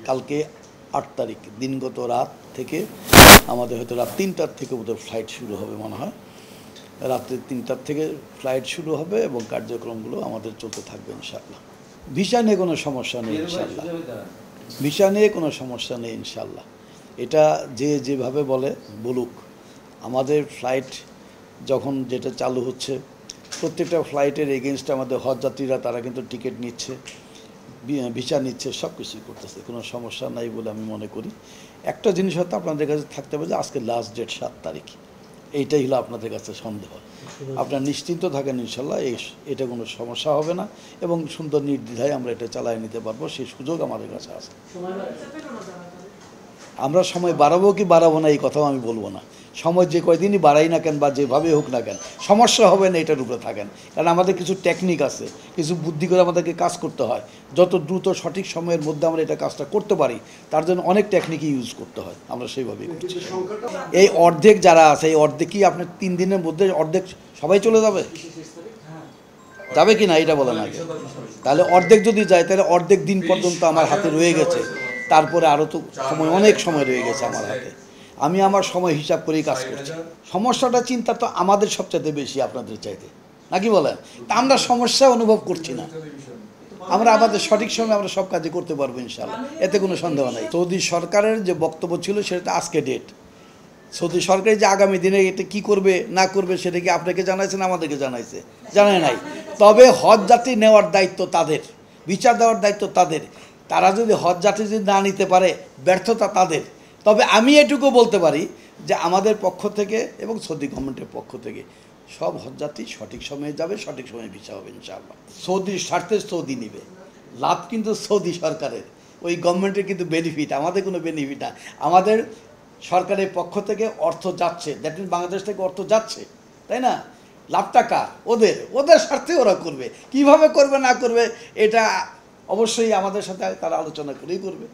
কালকে 8 তারিখ দিনগত রাত থেকে আমাদের হয়তো রাত 3টার থেকে বোধহয় ফ্লাইট শুরু হবে মনে হয়। রাত্রে 3টার থেকে ফ্লাইট শুরু হবে এবং কার্যক্রমগুলো আমাদের চলতে থাকবে ইনশাআল্লাহ। ভিসা নিয়ে কোনো সমস্যা নেই ইনশাআল্লাহ। ভিসা নিয়ে কোনো সমস্যা নেই ইনশাআল্লাহ। এটা যেভাবে বলুক, আমাদের ফ্লাইট যখন যেটা চালু হচ্ছে প্রত্যেকটা ফ্লাইটের এগেনস্টে আমাদের হজ যাত্রীরা তারা কিন্তু টিকিট নিচ্ছে, ভিসা নিচ্ছে, সব কিছুই করতেছে, কোনো সমস্যা নাই বলে আমি মনে করি। একটা জিনিস হয়তো আপনাদের কাছে থাকতে হবে যে আজকে লাস্ট ডেট 7 তারিখ, এইটাই হলো আপনাদের কাছে সন্দেহ। আপনারা নিশ্চিন্ত থাকেন ইনশাল্লাহ, এটা কোনো সমস্যা হবে না এবং সুন্দর নির্দ্বিধায় আমরা এটা চালিয়ে নিতে পারবো, সেই সুযোগ আমাদের কাছে আছে। আমরা সময় বাড়াবো কি বাড়াবো না এই কথাও আমি বলবো না। সময় যে কয়দিনই বাড়াই না কেন বা যেভাবে হোক না কেন সমস্যা হবে না এটার উপরে থাকেন, কারণ আমাদের কিছু টেকনিক আছে, কিছু বুদ্ধি করে আমাদেরকে কাজ করতে হয়। যত দ্রুত সঠিক সময়ের মধ্যে আমরা এটা কাজটা করতে পারি তার জন্য অনেক টেকনিকই ইউজ করতে হয়, আমরা সেইভাবেই করছি। এই অর্ধেক যারা আছে এই অর্ধেকই আপনার 3 দিনের মধ্যে অর্ধেক সবাই চলে যাবে, যাবে কি না এটা বলেন আগে। তাহলে অর্ধেক যদি যায় তাহলে অর্ধেক দিন পর্যন্ত আমার হাতে রয়ে গেছে, তারপরে আরও তো সময়, অনেক সময় রয়ে গেছে আমার হাতে। আমি আমার সময় হিসাব করেই কাজ করছি। সমস্যাটা চিন্তা তো আমাদের সবচাইতে বেশি আপনাদের চাইতে, নাকি বলেন? তা আমরা সমস্যা অনুভব করছি না, আমরা আমাদের সঠিক সময় আমরা সব কাজে করতে পারবো ইনশাআল্লাহ, এতে কোনো সন্দেহ নাই। সৌদি সরকারের যে বক্তব্য ছিল সেটা আজকে ডেট। সৌদি সরকার যে আগামী দিনে এটা কি করবে না করবে সেটা কি আপনাকে জানাইছে না আমাদেরকে জানাইছে? জানায় নাই। তবে হজ যাত্রী নেওয়ার দায়িত্ব তাদের, বিচার দেওয়ার দায়িত্ব তাদের। তারা যদি হজ যাত্রী যদি না নিতে পারে ব্যর্থতা তাদের। তবে আমি এটুকু বলতে পারি যে আমাদের পক্ষ থেকে এবং সৌদি গভর্নমেন্টের পক্ষ থেকে সব হজযাত্রী সঠিক সময়ে যাবে, সঠিক সময়ে ভিসা হবে ইনশাআল্লাহ। সৌদির স্বার্থে সৌদি নিবে, লাভ কিন্তু সৌদি সরকারের, ওই গভর্নমেন্টের কিন্তু বেনিফিট, আমাদের কোনো বেনিফিট না। আমাদের সরকারের পক্ষ থেকে অর্থ যাচ্ছে, দ্যাট মিনস বাংলাদেশ থেকে অর্থ যাচ্ছে, তাই না? লাভটা কার? ওদের স্বার্থে ওরা করবে। কিভাবে করবে না করবে এটা অবশ্যই আমাদের সাথে তারা আলোচনা করেই করবে।